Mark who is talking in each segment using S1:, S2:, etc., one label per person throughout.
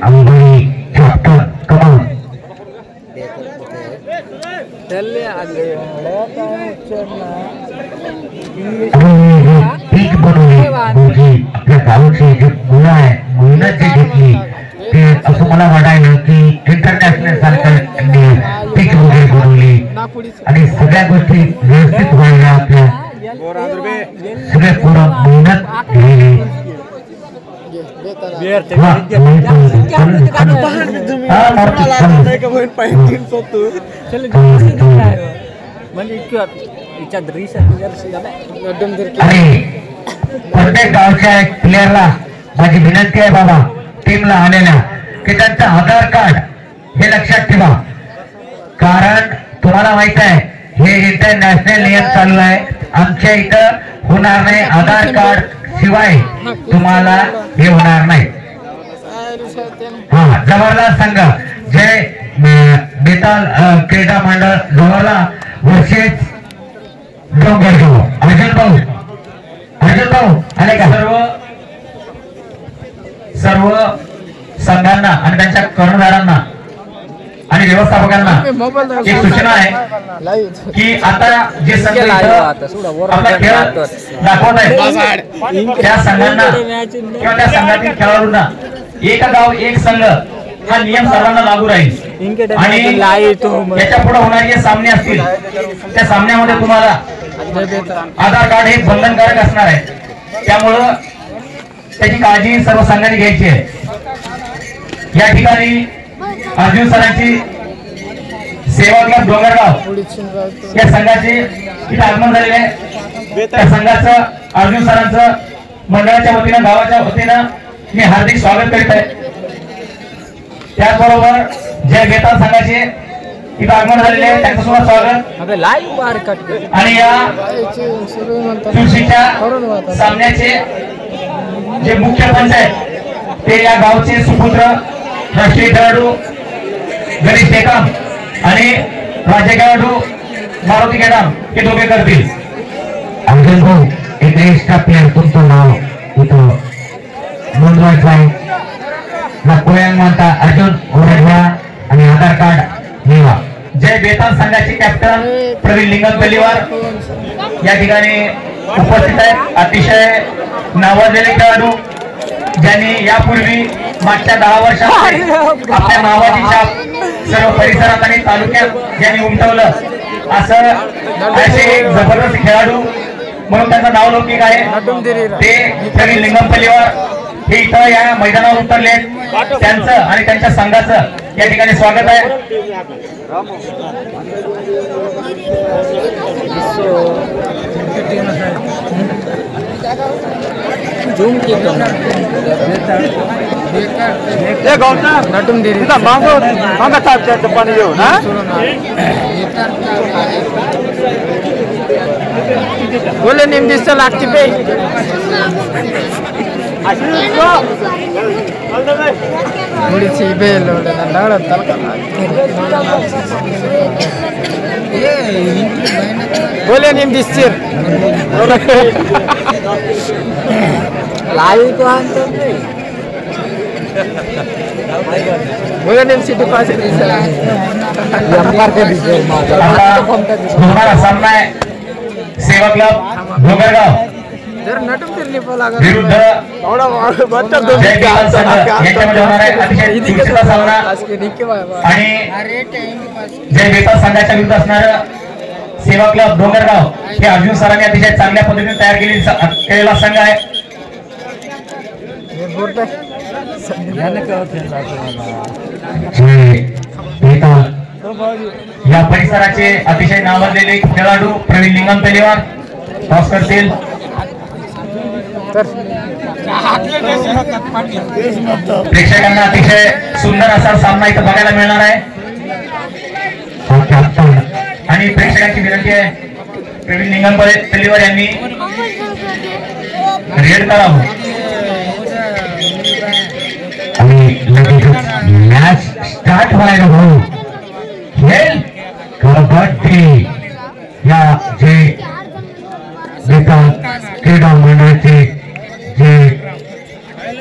S1: अंबरी chapter कमान पीक बनवली आपल्या गावची जी मुलं आहे मेहनत जी घेतली ते असं मला वाटायला की इंटरनॅशनल सारख्या पीक वगैरे बनवली आणि सगळ्या गोष्टी व्यवस्थित व्हायला आपल्या सगळे पूर्ण मेहनत घेतली. प्रत्येक गावच्या एक प्लेअरला माझी विनंती आहे बाबा टीमला आलेल्या की त्यांचं आधार कार्ड हे लक्षात ठेवा, कारण तुम्हाला माहित आहे हे इंटरनॅशनल नियम चालू आहे. आमच्या इथं होणार नाही, आधार कार्ड शिवाय तुम्हाला हे होणार नाही. हा जवाहरलाल संघ जय बेताल क्रीडा मंडळ जवाहरलाल वर्षेच डोंगरगाव अर्जुन भाऊ आले का? सर्व संघांना आणि त्यांच्या कर्णधारांना आणि व्यवस्थापकांना एक सूचना आहे की आता जे संघ आपला खेळ दाखवत आहे त्या संघांना किंवा त्या संघातील खेळाडूंना एक गाव एक संघ हा नियम सर्वांना लागू राहील आणि याच्या पुढे होणारे जे सामने असतील त्या सामन्यामध्ये तुम्हाला आधार कार्ड हे बंधनकारक असणार आहे. त्यामुळं त्याची काळजी सर्व संघांनी घ्यायची आहे. या ठिकाणी अर्जुन सरांची सेवा क्लब डोंगरगाव या संघाचे इथे आगमन झालेले आहे. त्या संघाचं अर्जुन सरांचं मंडळाच्या वतीनं गावाच्या वतीनं मी हार्दिक स्वागत करीत आहे. त्याचबरोबर जय बेताल संघाचे इथे आगमन झालेले आहे त्यांचं सुद्धा स्वागत. आणि या तुळशीच्या सामन्याचे जे मुख्य पंच आहेत ते या गावचे सुपुत्र राष्ट्रीय खेळाडू गणेश टेकाम आणि राज्य खेळाडू मारुती केडाम हे दोघे करतील. अर्जुन भाऊ एक एक्स्ट्रा प्लेअर तुमचं नाव इथं नोंदवायचं आहे. नागपुरांग म्हणता अर्जुन ओरडवा आणि आधार कार्ड लिहा. जय बेताल संघाचे कॅप्टन प्रवीण लिंगम पल्लीवार या ठिकाणी उपस्थित आहेत. अतिशय नावाजलेले खेळाडू ज्यांनी यापूर्वी मागच्या 10 वर्षात आपल्या नावाची छाप सर्व परिसरात आणि तालुक्यात ज्यांनी उमटवलं असे एक जबरदस्त खेळाडू म्हणून त्यांचं नाव लौकिक आहे ते प्रवीण लिंगम पल्लीवार हे इथं या मैदानावर उतरले. त्यांचं आणि त्यांच्या संघाचं या ठिकाणी स्वागत आहे.
S2: बोले नेम दिसत लागते पे बोले नेम दिसते बोले नेम सिटी पास
S1: सामना आहे सेवा क्लब डोंगरगाव विरुद्ध जय बेताल संघ यांच्यामध्ये होणार आहे अतिशय चुरशीचा सामना. आणि जय बेताल संघाच्या विरुद्ध असणारं सेवा क्लब डोंगरगाव हे अर्जुन सरांनी अतिशय चांगल्या पद्धतीने तयार केलेला संघ आहे. या परिसराचे अतिशय नावाजलेले खेळाडू प्रवीण लिंगम पल्लीवार टॉस करतील. प्रेक्षकांना अतिशय सुंदर असा सामना इथं बघायला मिळणार आहे. आणि प्रेक्षकांची विनंती आहे प्रवीण लिंगम पल्लीवार यांनी रेड करावं आणि मॅच स्टार्ट व्हायला भाऊ खेळ कबड्डी या जे बेताल क्रीडा मंडळाचे जे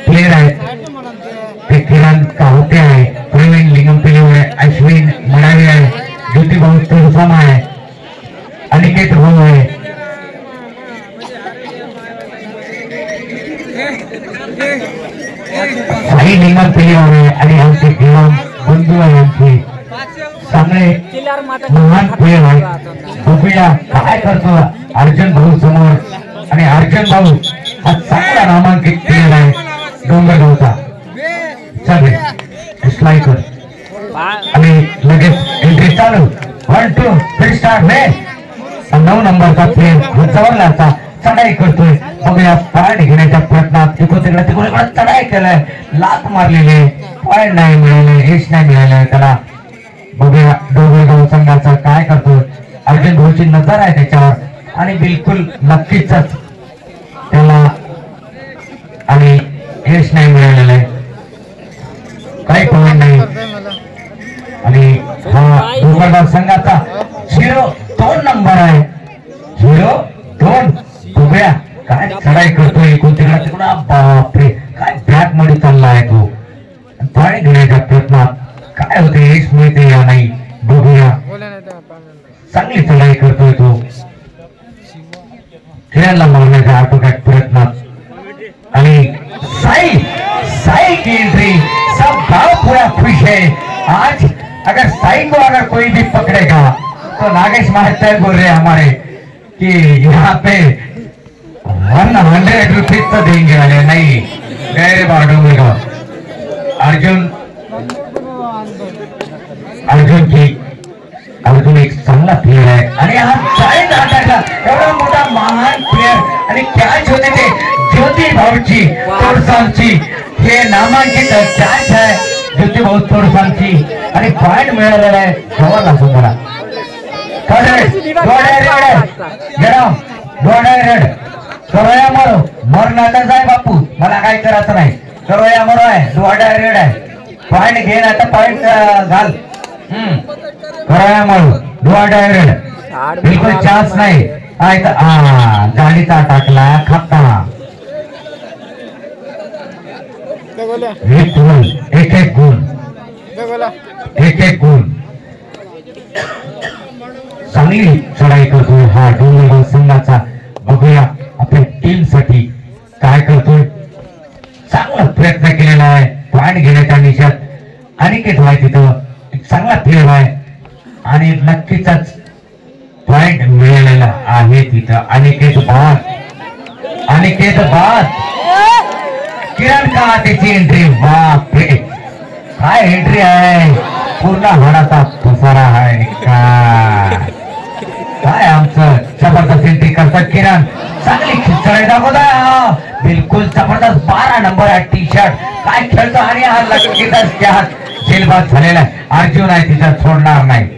S1: प्लेयर आहेत ते किरण कावते आहे, प्रवीण लिंगमपिली आहे, अश्विन मडावी आहे, ज्योतिभाऊ तुळसाम आहे, अनिकेत भाऊ आहे, साई लिंगमपिली आहे आणि आमचे गिराम बंधू आहे, आमचे चांगले महान प्लेयर आहे. बघूया काय करतो अर्जुन भाऊ समोर. आणि अर्जुन भाऊ हा चांगला नामांकित प्लेयर आहे डोंगरगावचा. चालेल स्ट्रायकर आणि लगेच एंट्री चालू. 1 2 3 स्टार्ट मे. 9 नंबरचा प्लेयर जवळचा चढाई करतोय. बघूया पॉइंट घेण्याच्या प्रयत्नात तिकडे चढाई केलाय, लात मारलेले, पॉइंट नाही मिळाले, यश नाही मिळालं त्याला. बघूया डोंगरगाव संघाचा काय करतोय. अर्जुन भाऊची नजर आहे त्याच्यावर आणि बिलकुल नक्कीच त्याला आणि यश नाही मिळालेलं आहे, काही पॉइंट नाही. आणि हा डोंगरगाव संघाचा 0-2 नंबर आहे, 0-2. बघूया काय चढाई करतोय तिकडे. बापरे काय बॅक मध्ये चालला आहे तो. पॉइंट घेण्याच्या प्रयत्नात काय होते, यश मिळते या नाही. बघूया चांगली चढाई करतोय तो खेळायला मारण्याच्या आटोक्यात प्रयत्नात. आणि साई की एंट्री. सब गांव पूरा खुश है आज. अगर साई को अगर कोई भी पकड़ेगा तो नागेश मास्टर बोल रहे हमारे कि यहाँ पे 100 रुपीज तो देंगे वाले नहीं गैर बाडू में. अर्जुन एक चांगला प्लेयर आहे आणि हा चाळीस हाताचा एवढा मोठा महान प्लेयर. आणि कॅच होते ते ज्योतिभाऊची तोडसांची. हे नामांकित कॅच आहे ज्योतिभाऊ तोडसांची आणि पॉइंट मिळालेला आहे जवळ तुम्हाला. करोया मरो मरणाचाच आहे बापू, मला काय करायचं नाही. करोया मरो आहे, डोडा रेड आहे. पॉइंट घे ना तर पॉइंट घाल. करोया मरो डोडा रेड, बिलकुल चान्स नाही. गाडीचा टाकला खाता. एक गुण चांगली चढाई करतोय हा डोंगरगाव संघाचा. बघूया आपल्या टीम साठी काय करतोय. चांगला प्रयत्न केलेला आहे पॉइंट घेण्याच्या निशात. अनिकेत आहे तिथं, एक चांगला प्लेयर आहे आणि नक्कीच पॉइंट मिळालेला आहे तिथं. अनिकेत बाद किरण का त्याची एंट्री. बापरे काय एंट्री आहे, पूर्ण हाडाचा पसारा आहे. काय आमचं जबरदस्त एंट्री करतात किरण. चांगली खिचडी दाखवता, बिलकुल जबरदस्त 12 नंबर आहे टी शर्ट. काय खेळतो आणि हा नक्कीच त्यात जेलबाद झालेला आहे. अर्जुन आहे तिथं सोडणार नाही.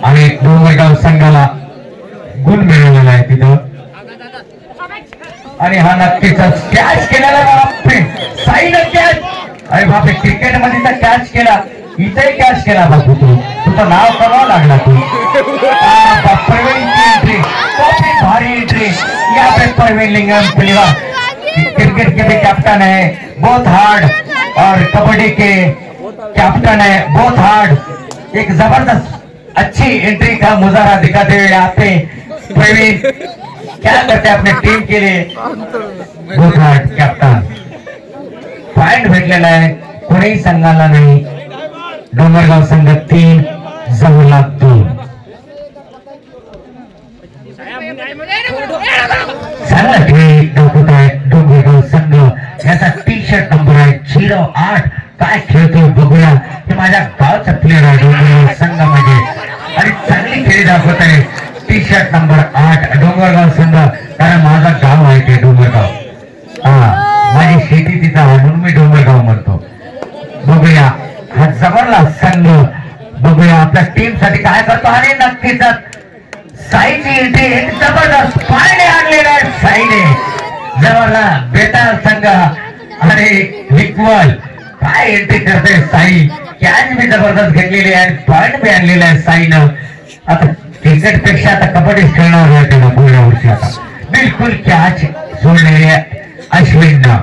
S1: आणि डोंगरगाव संघाला गुण मिळवलेला आहे तिथं. आणि हा नक्कीच कॅच केलेला बापरे साईनं कॅच. अरे बापरे क्रिकेट मध्ये तर कॅच केला, इथे कॅच केला बापू. तुझं नाव करावं लागला तू. प्रवीण की एंट्री, काफी भारी एंट्री. यहाँ पे प्रवीण लिंगम पिलीवा क्रिकेट के भी कैप्टन है, बहुत हार्ड, और कबड्डी के कैप्टन है, बहुत हार्ड. एक जबरदस्त अच्छी एंट्री का मुजाहरा दिखाते हुए यहाँ पे प्रवीण क्या करते हैं अपने टीम के लिए. बहुत हार्ड कॅप्टन. पॉइंट भेटलेला आहे, कोणीही संघाला नाही. डोंगरगाव संघ 3 जवळला 2. चांगला खेळ दाखवत आहे डोंगरगाव संघ. याचा टी शर्ट नंबर आहे 08. काय खेळतो बघूया. हे माझ्या गावचा प्लेअर आहे डोंगरगाव संघामध्ये आणि चांगली खेळी दाखवत आहे. टी शर्ट नंबर 8 डोंगरगाव संघ, कारण माझा गाव आहे ते डोंगरगाव. माझी शेती तिथं म्हणून मी डोंगरगाव म्हणतो. बघूया हा जबरदस्त संघ. बघूया आपल्या टीम साठी काय करतो. आणि नक्कीच साईची एंट्री एक जबरदस्त पायने आणलेला आहे साईने. जबरदस्त बेताल संघ आणि इक्वल काय एंट्री करते साई. कॅच बी जबरदस्त घेतलेली आहे, पॉइंट बी आणलेला आहे साईनं. आता क्रिकेट पेक्षा आता कबड्डी खेळणार आहे त्याला पुढल्या वर्षी. आता बिलकुल कॅच सोडलेली आहे अश्विननं.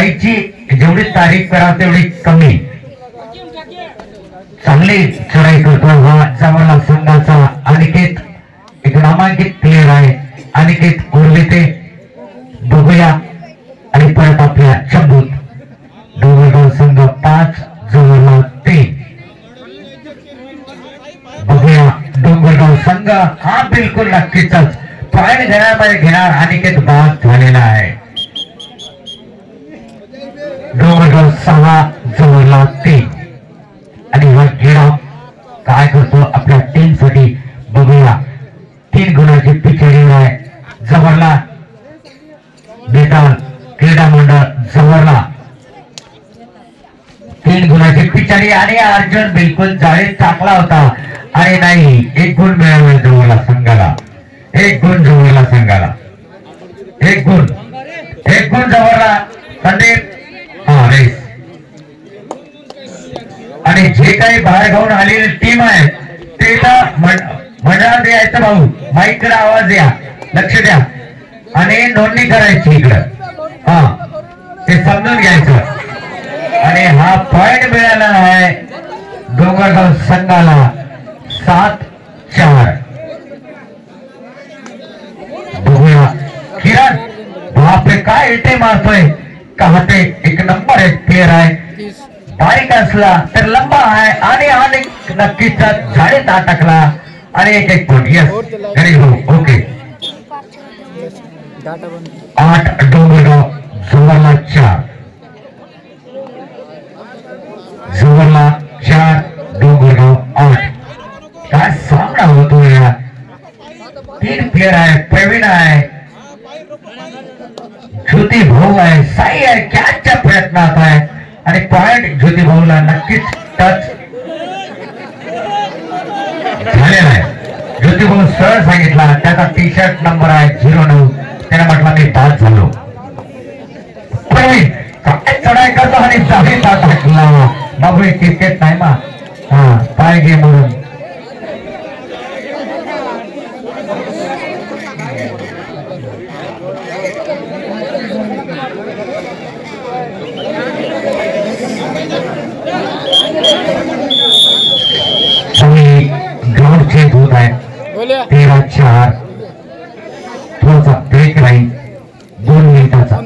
S1: बाईची जेवढी तारीफ करा तेवढी कमी. चांगली चढाई करतो हा जवळला संघाचा अनिकेत, एक नामांकित प्लेयर आहे अनिकेत उर्लिते. बघूया आणि परत आपल्या चंबूत डोंगरगाव संघ 5 जवळला 3. बघूया डोंगरगाव संघ हा बिलकुल नक्कीच पॉइंट घेण्यामध्ये घेणार अनिकेत बाद झालेला आहे. डोंगरगाव 6 जवळला 3 आणि हा खेळा काय करतो आपल्या टीम साठी. बघूया 3 गुणाची पिछाडी आहे जवळला बेताल क्रीडा मंडळ जवळला 3 गुणाची पिछाडी आणि अर्जुन बिलकुल जाळीत टाकला होता आणि नाही 1 गुण मिळाला जवळला संघाला. 1 गुण जवळला संघाला. 1 गुण जवळला संदीप रेस. आणि जे काही बाहेर गावून आलेली टीम आहे ते मंडळात यायचं भाऊ माईकला आवाज द्या लक्ष द्या आणि नोंदणी करायची इकडं ते समजून घ्यायचं. आणि हा पॉइंट मिळाला आहे डोंगरगाव संघाला 7-4. बघूया किरण बापरे काय इटे मारतोय का ते एक नंबर 1 प्लेयर आहे. बारीक असला तर लंबा आहे आणि अनेक नक्कीच झाडीत अटकला आणि 1 पॉइंट. यस गणेश भाऊ ओके. 8 डोंगरगाव जवळला 4 जवळला 4 डोंगरगाव 8. काय सामना होतो या 3 प्लेयर आहे प्रवीण आहे ज्योती भाऊ आहे साई आहे कॅचच्या प्रयत्नात आहे आणि पॉइंट ज्योती भाऊला नक्कीच टच झालेला आहे. ज्योती भाऊ सरळ सांगितला त्याचा टी-शर्ट नंबर आहे 09. त्याने म्हटलं मी बाद झालो. प्रवीण काय चढाई करतो आणि जाळीत टाकला बाबू क्रिकेट नाही मा पाय घे म्हणून. ग्राउंड चेंज होत आहे 13-4. थोडासा ब्रेक राहील 2 मिनिटाचा.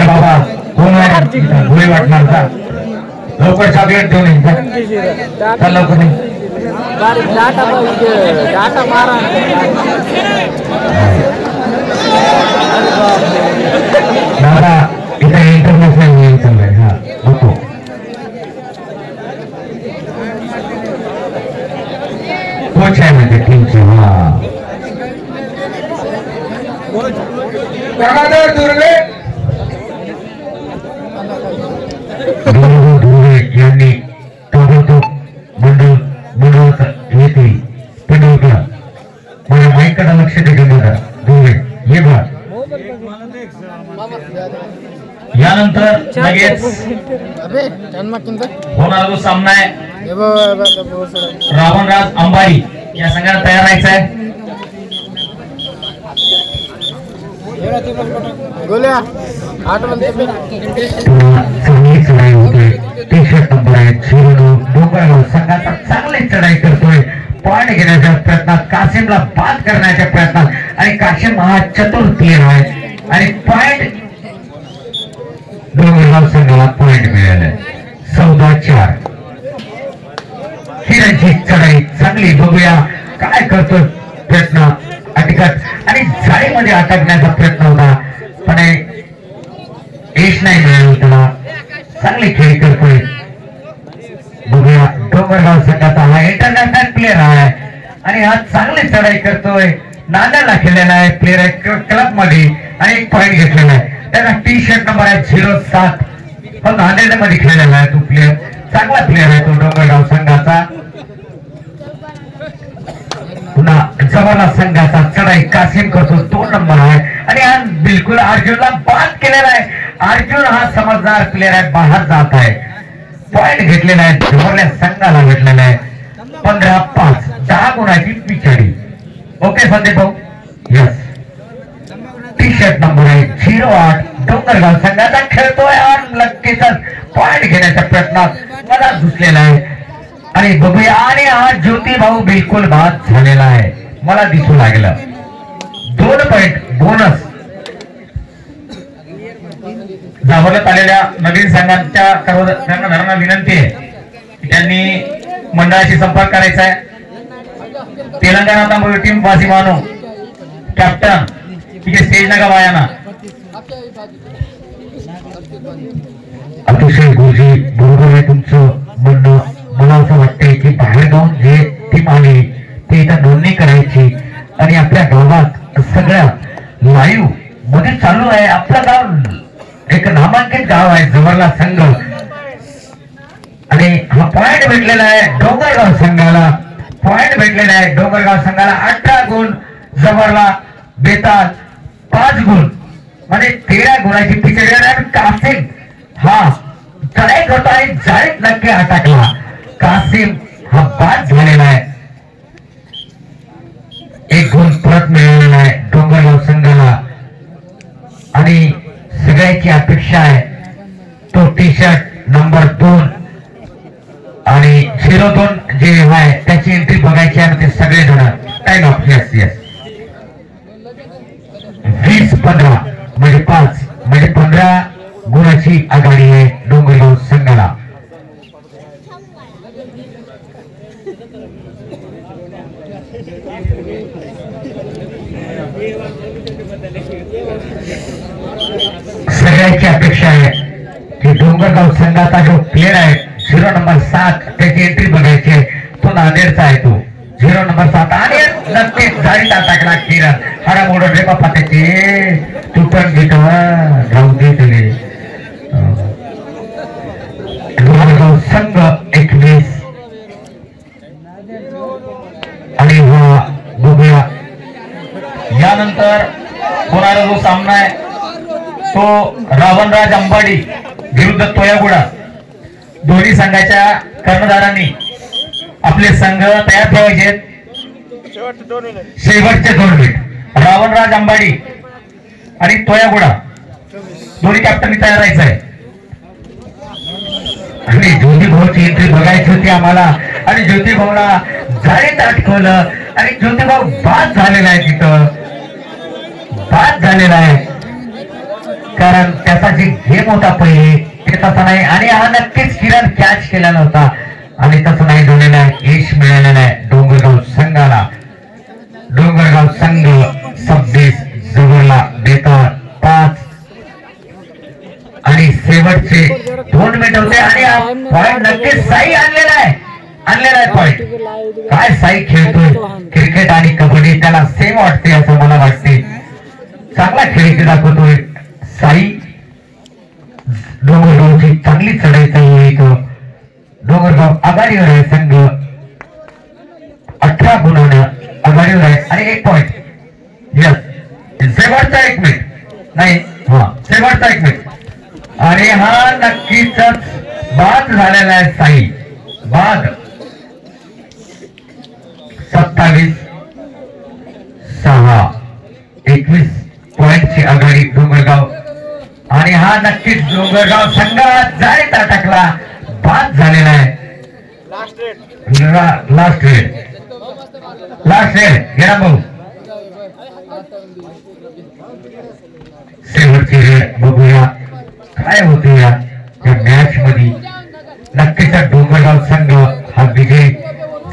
S1: बाबा कोण गोळी वाटणार का लवकर चॉकलेट देऊन लवकर नाही. दादा इथे इंटरनॅशनल गेम चाललाय हा बघतो. कोच आहे म्हणजे टीमचे यांनी ताबडतोब मंडळ येथे पिंडवला माझ्या माईकडे लक्ष देण्यात धुळे ये बघ. यानंतर लगेच होणारा जो सामना आहे रावणराज अंबारी या संघाला तयार राहायचं आहे. टी-शर्ट नंबर आहे 09 डोंगरगाव संघाचा चांगली चढाई करतोय पॉइंट घेण्याच्या प्रयत्नात कासिमला बाद करण्याच्या प्रयत्नात आणि कासिम हा चतुर प्लेयर आहे आणि पॉइंट डोंगरगाव संघाला पॉइंट मिळाले 14-4. किरणची चढाई चांगली बघूया काय करतोय प्रयत्न अटकत आणि जाळीमध्ये अटकण्याचा प्रयत्न होता पण यश नाही मिळालं त्याला. चांगली खेळी करतोय बघूया डोंगरगाव संघाचा हा इंटरनॅशनल प्लेयर आहे आणि हा चांगली चढाई करतोय. नांदेडला खेळलेला आहे प्लेयर आहे क्लब मध्ये आणि 1 पॉइंट घेतलेला आहे. त्याचा टी-शर्ट नंबर आहे 07. नांदेड मध्ये खेळलेला आहे तो प्लेयर चांगला प्लेयर आहे तो डोंगरगाव संघाचा. पुन्हा जवाला संघाचा चढाई कासिम करतो 2 नंबर आहे आणि आज बिलकुल अर्जुनला बाद केलेला आहे. अर्जुन हा समजदार प्लेयर आहे, बाहेर जात आहे. पॉइंट घेतलेला आहे, जवळल्या संघाला भेटलेला आहे. 15-5 10 गुणाची पिछाडी. ओके संदीप भाऊ. यस टी शर्ट नंबर आहे 08 डोंगरगाव संघाचा खेळतोय आणि नक्कीच पॉइंट घेण्याच्या प्रयत्नात मला घुसलेला आहे. आणि बघूया आणि हा ज्योती भाऊ बिलकुल बाद झालेला आहे, मला दिसू लागलं. 2 पॉइंट बोनस. जावरण्यात आलेल्या नवीन संघांच्या कर्णधारांना विनंती आहे की त्यांनी मंडळाशी संपर्क करायचा आहे. तेलंगणा तमिळ टीम वासिमानो कॅप्टन ठीक आहे स्टेज नका वायाना. अतिशय गुरुजी बरोबर आहे तुमचं म्हणणं. मला असं वाटतंय की बाहेर जाऊन जे टीम आली ते इथं नोंदणी करायची आणि आपल्या गावात सगळ्या लाईव्ह मध्ये चालू आहे. आपलं गाव एक नामांकित गाव आहे जवळला संघ आणि हा पॉइंट भेटलेला आहे डोंगरगाव संघाला. पॉइंट भेटलेला आहे डोंगरगाव संघाला. 18 गुण जवळला बेताल 5 गुण म्हणजे 13 गुणाची पिछाडी आहे. कासिम हा चढाई करतो आणि जाळीत नक्की अटकला. कासिम हा बाद झालेला आहे. 1 गुण परत मिळालेला आहे डोंगरगाव संघाला आणि सगळ्याची अपेक्षा आहे तो टी शर्ट नंबर 2 आणि 02 जे आहे त्याची एंट्री बघायची आहे. ते सगळे जण टाइम ऑफ. यस यस 20-15 म्हणजे 5 म्हणजे 15 गुणाची आघाडी आहे डोंगरगाव संघाला. सगळ्यांची अपेक्षा आहे की डोंगरगाव संघाचा जो प्लेअर आहे 0 नंबर 7 त्याची एंट्री बघायची आहे. तो नांदेडचा आहे तो 0 नंबर 7 आणि नक्कीच जाळीत अटकला. किरण हरा मोडून रे बाप्पा त्याचे तुटून घेत राहू दे तुले. डोंगरगाव संघ 21 आणि हा बघूया यानंतर होणारा जो सामना आहे तो रावणराज अंबाडी विरुद्ध तोयागुडा. दोन्ही संघाच्या कर्णधारांनी आपले संघ तयार ठेवायचे. शेवटचे 2 मिनिट. रावणराज अंबाडी आणि तोयागुडा दोन्ही कॅप्टननी तयार राहायचं आहे. आणि ज्योती भाऊची एंट्री बघायची होती आम्हाला आणि ज्योती भाऊला जाळीत अटकवलं आणि ज्योती भाऊ बाद झालेला आहे. तिथं बाद झालेला आहे कारण त्याचा जे गेम होता पहिले ते तसा नाही आणि हा नक्कीच किरण कॅच केला नव्हता आणि तसं नाही झालेलं आहे. यश मिळालेलं आहे डोंगरगाव संघाला. डोंगरगाव संघ 26 जवळला बेताळ 5 आणि शेवटचे 2 मिनिट होते आणि पॉइंट नक्कीच साई आणलेला आहे पॉइंट. काय साई खेळतोय क्रिकेट आणि कबड्डी त्याला सेम वाटते असं मला वाटते. चांगला खेळ दाखवतोय साई. डोंगरगावची चांगली चढाई चालू आहे. डोंगरगाव आघाडीवर आहे. संघ 18 गुणाने आघाडीवर आहे आणि 1 पॉइंट. यस शेवटचा 1 मिनिट नाही हा शेवटचा 1 मिनिट आणि हा नक्कीच बाद झालेला आहे साई. बाद 27-6 21 पॉइंटची आघाडी डोंगरगाव आणि हा नक्कीच डोंगरगाव संघात जाळीत अटकला. बाद झालेला आहे. लास्ट रेड गेला भाऊ. शेवटची रेड बघूया काय होते या मॅच मध्ये. नक्कीच डोंगरगाव संघ हा विजय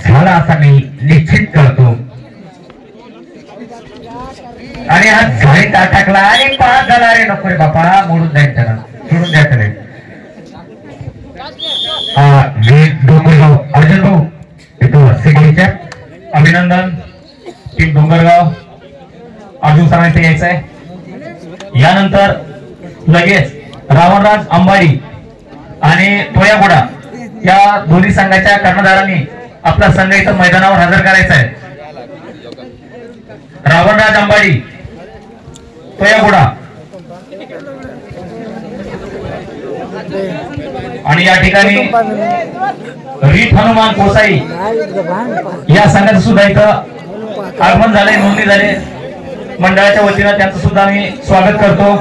S1: झाला असा मी निश्चित करतो आणि हा जाळीत अटकला आणि 5 झाला. रे नको रे बापा मोडून जाईल त्याला सोडून द्या त्याला. डोंगरगाव अर्जुन भाऊ येतो सिग्नेचर. अभिनंदन टीम डोंगरगाव. अजून सांगायचं यायचं आहे. यानंतर लगेच रावणराज अंबाडी आणि तोयागुडा या दोन्ही संघाच्या कर्णधारांनी आपला संघ इथं मैदानावर हजर करायचा आहे. रावणराज अंबाडी तोयागुडा आणि या ठिकाणी रीत हनुमान कोसाई या संघाचं सुद्धा इथं आगमन झाले, नोंदणी झाले. मंडळाच्या वतीनं त्यांचं सुद्धा मी स्वागत करतो.